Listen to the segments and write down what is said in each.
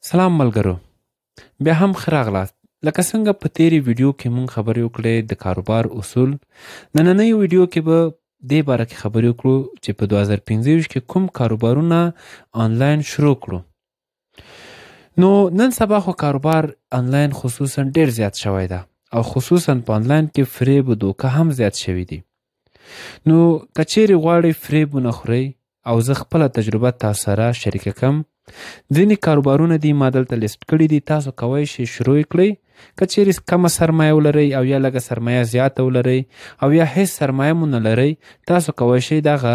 سلام ملګرو، بیا هم ښه راغلاست. لکه څنګه په تیرې ویډیو کې مونږ خبرې وکړې د کاروبار اصول، نننۍ ویډیو کې به دې باره کې خبرې وکړو چې په 2025 کې کوم کاروبارونه آنلاین شروع کړو. نو نن سبا خو کاروبار آنلاین خصوصا ډیر زیات شوی ده او خصوصا په آنلاین کې فریب او دوکه هم زیات شوی دي. نو که چیرې غواړئ فریب ونه خورئ او زه خپله تجربه تاسو سره شریکه کړم. ځینې کاروبارونه دي ما دلته لیست کړي دي، تاسو کولی شئ شروع کړئ. که چیرې کمه سرمایه ولرئ او یا لږه سرمایه زیاته ولرئ او یا هیڅ سرمایه مو نه لرئ، تاسو کولی شئ دغه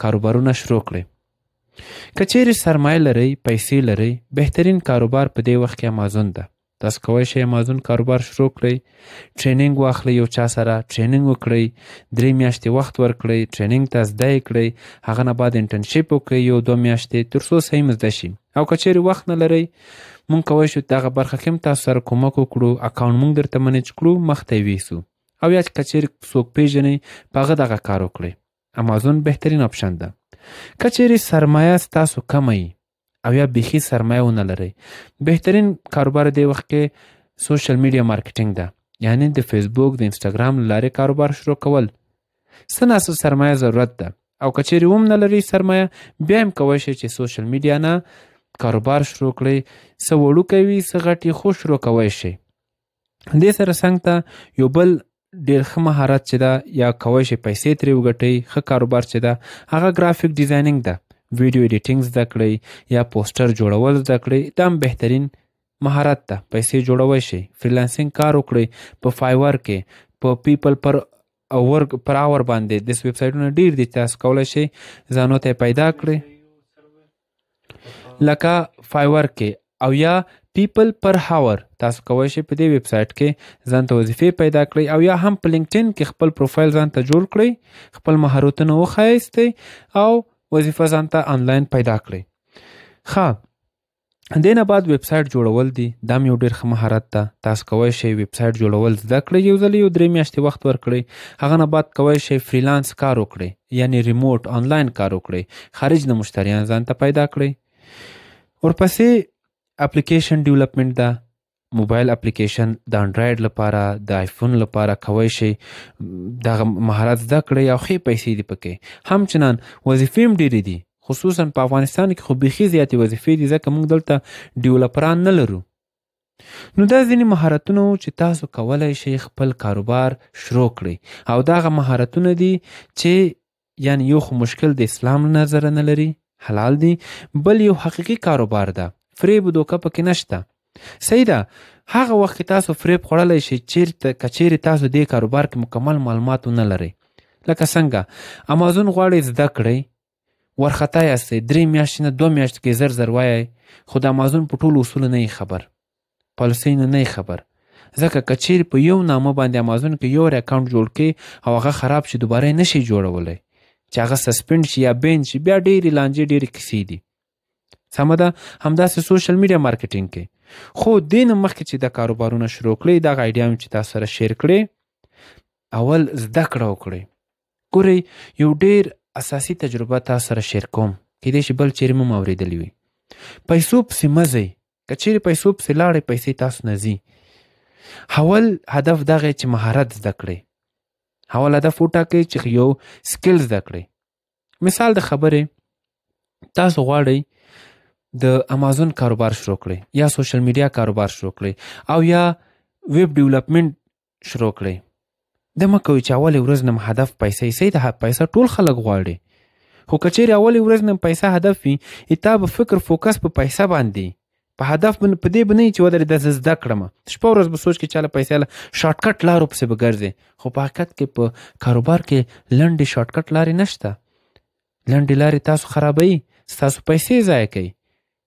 کاروبارونه شروع کړئ. که چیرې سرمایه لرئ، پیسې لرئ، بهترین کاروبار په دې وخت کې امازون ده. تاسو کولی شئ امازون کاروبار شروع کړئ. ټریننګ واخلئ، یو چا سره ټریننګ وکړئ، 3 میاشتې وخت ورکړئ، ټریننګ ته زده یې کړئ، هغه نه بعد انټرنشپ وکړئ 1-2 میاشتې تر څو صحیح مو زده شي. او که چیرې وخت نه لرئ، مونږ کولی شو دغه برخه کې هم تاسو سره کومک وکړو، اکاونټ مونږ درته منیج کړو، مخته یې ویسو. او یا که چیرې څوک پیژنئ په هغه دغه کار وکړئ. امازون بهترین آپشن ده. که چیرې سرمایه ستاسو کمه وي او یا بیخي سرمایه ونه لرئ، بهترین کاروبار دی وخت کې سوشل میډیا مارکیټینګ ده، یعنی د فیسبوک د انسټاګرام له لارې کاروبار شروع کول. څه ناسو سرمایه ضرورت ده. او که چیرې هم نه لرئ سرمایه، بیا هم کولی شئ چې سوشل میډیا نه کاروبار شروع کړئ. څه وړوکی وي څه غټ خو شروع کولی شئ. دې سره څنګ ته یو بل ډیر ښه مهارت چې ده یا کولی شئ پیسې ترې وګټئ، ښه کاروبار چې ده هغه ګرافیک ډیزاینینګ ده. ویډیو ایډیټینګ زده کړئ یا پوسټر جوړول زده کړئ، دا هم بهترین مهارت ده. پیسې جوړولی شئ. فریلانسینګ کار وکړئ په فایور کې، په پیپل پر اور باندې. داسې ویبسایټونه ډیر دي چې تاسو کولی شئ ځانو ته پیدا کړئ، لکه فایور کې او یا پیپل پر هاور. تاسو کولی شئ په دې ویبسایټ کې ځان ته وظیفې پیدا کړئ او یا هم په لینکډین کې خپل پروفایل ځان ته جوړ کړئ، خپل مهارتونه وښایستئ او وظیفه ځان ته آنلاین پیدا کړئ. ښه، دې نه بعد ویبسایټ جوړول دي، دا هم یو ډېر ښه مهارت ده. تاسو کولی شئ ویبسایټ جوړول زده کړئ، یو ځل 3 میاشتې وخت ورکړئ. هغه نه بعد کولی شئ فریلانس کار وکړئ، یعنی ریموټ آنلاین کار وکړئ، خارج نه مشتریان ځان ته پیدا کړئ. ورپسې اپلیکیشن ډیولپمنټ ده. موبایل اپلیکیشن د انډرایډ لپاره، د آیفون لپاره کولی شئ دغه مهارت زده کړئ او ښې پیسې دي پکې. همچنان وظیفې هم ډېرې دي، خصوصا په افغانستان کې خو بیخي زیاتې وظیفې دي ځکه موږ دلته ډیولپران نه لرو. نو دا ځینې مهارتونه وو چې تاسو کولی شئ خپل کاروبار شروع کړئ. او دغه مهارتونه دي چې یعنی یو خو مشکل د اسلام له نظره نه لري، حلال دي، بل یو حقیقي کاروبار ده، فریب و دوکه پکې نشته. صحیح ده. هغه وخت کې تاسو فریب خوړلی شئ که چیرې تاسو دې کاروبار کې مکمل معلومات ونه لرئ. لکه څنګه امازون غواړئ زده کړئ، ورخطا یاستئ، 3 میاشتې نه 2 میاشتې کې زر وایئ، خو د امازون په ټولو اصولو نه خبر، پالیسۍ نه خبر. ځکه که چیرې په یو نامه باندې امازون کې یو اکاونټ جوړ کړئ او هغه خراب شي، دوباره یې نشئ جوړولی، چې هغه سسپینډ شي یا بین شي، بیا ډېرې لانجې ډېرې کیسې دي. سمه ده. همداسې سوشل میډیا مارکیټینګ کې. خو دې نه مخکې چې د کاروبارونه شروع کړئ، دغه ایډیا چې تاسو سره شیر کړئ، اول زده کړه وکړئ. ګورئ، یو ډېر اساسي تجربه تاسو سره شیر کوم، کیدای شي بل چیرې مو اورېدلې وي. پیسو پسې مه ځئ. که چیرې پیسو پسې لاړئ، پیسې تاسو نه ځي. اول هدف دغه چې مهارت زده کړئ. اول هدف وټاکئ چې یو سکل زده کړئ. مثال د خبرې، تاسو غواړئ د امازون کاروبار شروع کړئ یا سوشل میډیا کاروبار شروع کړئ او یا ویب ډیولپمنټ شروع کړئ. د مه کوئ چې اولې ورځ نه هدف پیسې. صحیح ده، پیسه ټول خلک غواړي، خو که چیرې اولې ورځ نه پیسه هدف وي، تا به فکر فوکس په پیسه باندې، په هدف په دې به نه وي چې ودرې د زه زده کړم. شپه ورځ به سوچ کې چاله پیسې له شارټکټ لارو پسې به ګرځې، خو په حقیقت کې په کاروبار کې لنډې شارټکټ لارې نشته. لنډې لارې تاسو خرابوي، ستاسو پیسې ضایع کوي.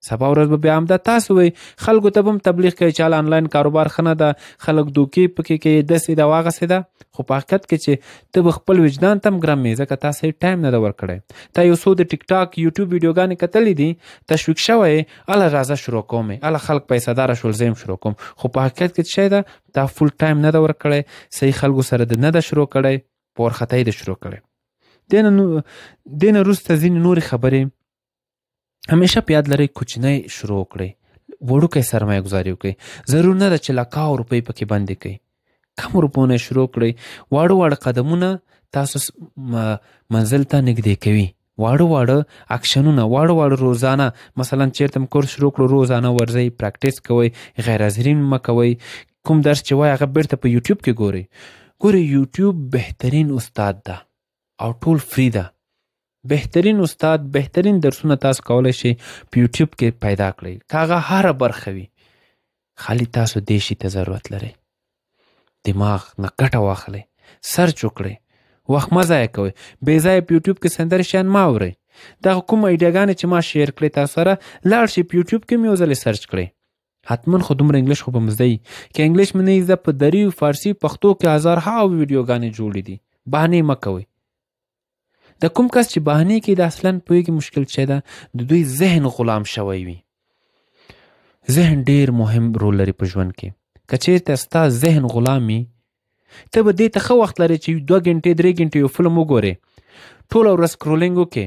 سبا ورځ به بیا همدا تاسو وئ، خلکو ته به هم تبلیغ کوي چې آنلاین کاروبار ښه نه ده، خلک دوکې پکې کوي، داسې ده واغسې ده. خو په حقیقت کې چې ته به خپل وجدان ته هم ګرم یې، ځکه تا صحیح ټایم نه ده ورکړی. تا یو څو د ټیک ټاک یوټیوب ویډیوګانې کتلې دي، تشویق شوی یې، هله راځه شروع کوم یې، هله خلک پیسه داره شول زه هم شروع کوم. خو په حقیقت کې څه شی ده، تا فول ټایم نه ده ورکړی، صحیح خلکو سره د نه ده شروع کړی، په ورخطایي ده شروع کړی. دې نه وروسته ځینې نورې خبرې همیشه په یاد لرئ، کوچنی شروع کړئ. وړوکی سرمایه ګزاري وکړئ. ضرور نه ده چې لکاو روپۍ پکې بندې کړئ. کم روپو نه شروع کړئ. واړه واړه قدمونه تاسو منزل ته نږدې کوي. واړه واړه اکشنونه، واړه واړه روزانه، مثلا چیرته م کورس شروع کړو، روزانه ورځئ، پریکټیس کوئ، غیر حاضرین مه کوئ. کوم درس چې وایي هغه بیرته په یوټیوب کې ګورئ. ګورئ یوټیوب بهترین استاد ده او ټول فری ده. بهترین استاد، بهترین درسونه تاسو کولی شئ په یوټیوب کې پیدا کړئ. که هغه هره برخه وي، خالی تاسو دې شي ته ضرورت لرئ. دماغ نه ګټه واخلئ، سرچ وکړئ، وخت مه ضایع کوئ. بې ځایه په یوټیوب کې سندرې شیان مه اورئ. دغه کوم ایډیاګانې چې ما شیر کړئ تاسو سره، لاړ شئ په یوټیوب کې مې یو ځلې سرچ کړئ. حتما خو دومره انګلیش خو به مو زده وي. که انګلیش مې نه زده، په دري، فارسي، پښتو کې هزارها ویډیوګانې جوړې دي. بهانې مه کوئ. د کوم کس چې بهانې کوي د اصلا پوهېږي مشکل څه ده، د دوی ذهن غلام شوی وي. ذهن ډېر مهم رول لري په ژوند کې. که چېرته ستا ذهن غلام وي، ته به دې ته ښه وخت لرې چې 2 غنټې 3 غنټې یو فلم وګورې، ټوله ورځ سکرولینګ وکړې،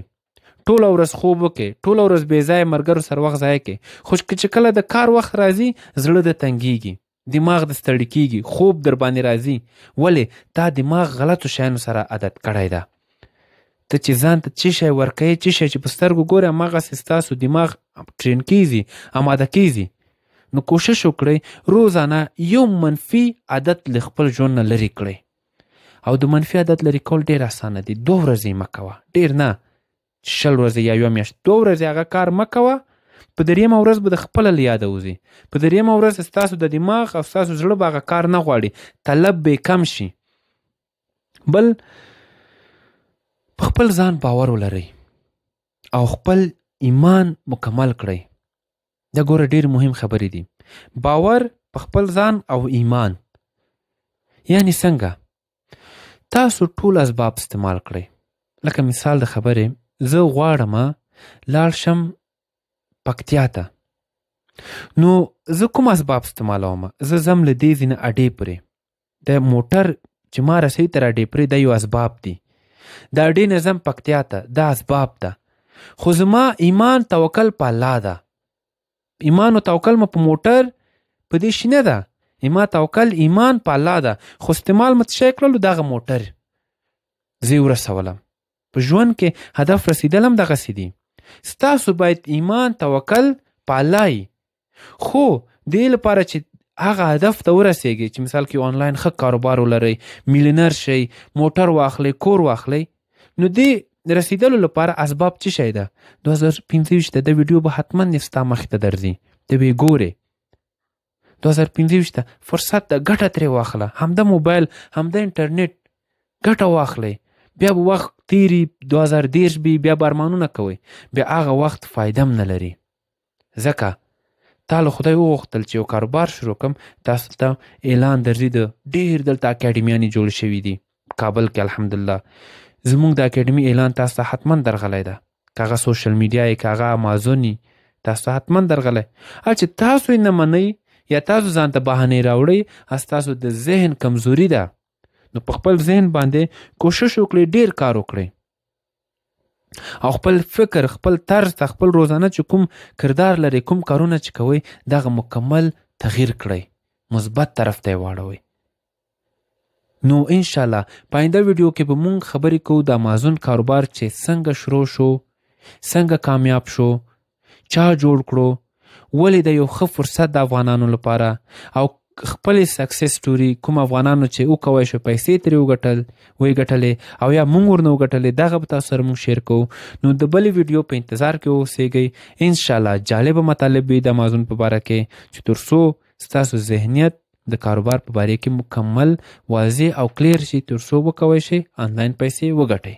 ټوله ورځ خوب وکړې، ټوله ورځ بې ځایه ملګرو سره وخت ضایع کړې. خو چې کله د کار وخت راځي، زړه د تنګېږي، دماغ د ستړي کېږي، خوب در باندې راځي. ولې؟ تا دماغ غلطو شیانو سره عادت کړی ده. ته چې ځان ته څه شی ورکوې، څه شی چې په سترګو ګورې، هماغسې ستاسو دماغ ټرین کېږي، اماده کېږي. نو کوشش وکړئ روزانه یو منفي عادت له خپل ژوند نه لرې کړئ. او د منفي عادت لرې کول ډېر اسانه دي. 2 ورځې مه کوه، ډېر نه، 20 ورځې یا یوه میاشت. 2 ورځې هغه کار مه کوه، په 3مه ورځ به د خپله له یاده وځي. په 3مه ورځ ستاسو د دماغ او ستاسو زړه به هغه کار نه غواړي، طلب به کم شي. بل، په خپل ځان باور ولرئ او خپل ایمان مکمل کړئ. دا ګوره ډېر مهم خبرې دي. باور په خپل ځان او ایمان. یعنی څنګه؟ تاسو ټول اسباب استعمال کړئ. لکه مثال د خبرې، زه غواړم لاړ شم پکتیا ته. نو زه کوم اسباب استعمالوم؟ زه ځم له دې ځای نه اډې پورې. د موټر چې ما رسوي تر اډې پورې، دا یو اسباب دي. د اډې نه ځم پکتیا ته، دا اسباب ده. خو زما ایمان توکل په الله ده. ایمان او توکل مې په موټر په دې شي نه ده. ایمان توکل ایمان په الله ده. خو استعمال مې څه شی کړلو؟ دغه موټر زه یې ورسولم. په ژوند کې هدف رسیدل هم دغسې دي. ستاسو باید ایمان توکل په الله وي. خو دې لپاره چې هغه هدف ته ورسیږي، چې مثال کې آنلاین ښه کاروبار ولرئ، میلیونر شئ، موټر واخلئ، کور واخلئ، نو دې رسیدلو لپاره اسباب څه شی ده؟ 2025 د ویډیو به حتما ستا مخې ته درځي، ته به یې ګورې. 2025 فرصت ده، ګټه ترې واخله. همدا موبایل، همدا انټرنیټ ګټه واخلئ. بیا به وخت تیري، 2030 بیا به ارمانونه کوئ، بیا هغه وخت فایده هم نه لري. ځکه تا له خدای وغوښتل چې یو کاروبار شروع کړم، تاسو ته اعلان درځي، د ډېر دلته اکاډمیانې جوړې شوي دي کابل کې. الحمدلله زموږ د اکاډمي اعلان تاسو ته حتما درغلی ده. که هغه سوشل میډیا یې، که هغه امازون یې، تاسو ته حتما درغلی. چې تاسو یې نه منئ یا تاسو ځان ته بهانې راوړئ، ستاسو د ذهن کمزوري ده. نو په خپل ذهن باندې کوشش وکړئ، ډېر کار وکړئ، او خپل فکر، خپل طرز ته، خپل روزانه چې کوم کردار لري، کوم کارونه چې کوئ، دغه مکمل تغییر کړئ، مثبت طرف ته یې واړوئ. نو انشاءالله په آینده ویډیو کې به مونږ خبرې کوو د امازون کاروبار چې څنګه شروع شو، څنګه کامیاب شو، چا جوړ کړو، ولې د یو ښه فرصت د افغانانو لپاره، او خپل سکسس سټوري کوم افغانانو چې وکوی شو، پیسې ترې وګټلې او یا مونږ ورنه وګټلې، دغه به تاسو سره مونږ شیر کوو. نو د بلې ویډیو په انتظار کې اوسئ. انشاءالله جالبه مطالب وي د امازون په باره کې، چې تر څو ستاسو ذهنیت د کاروبار په باره کې مکمل واضح او کلیر شي، تر څو وکوی شئ آنلاین پیسې وګټئ.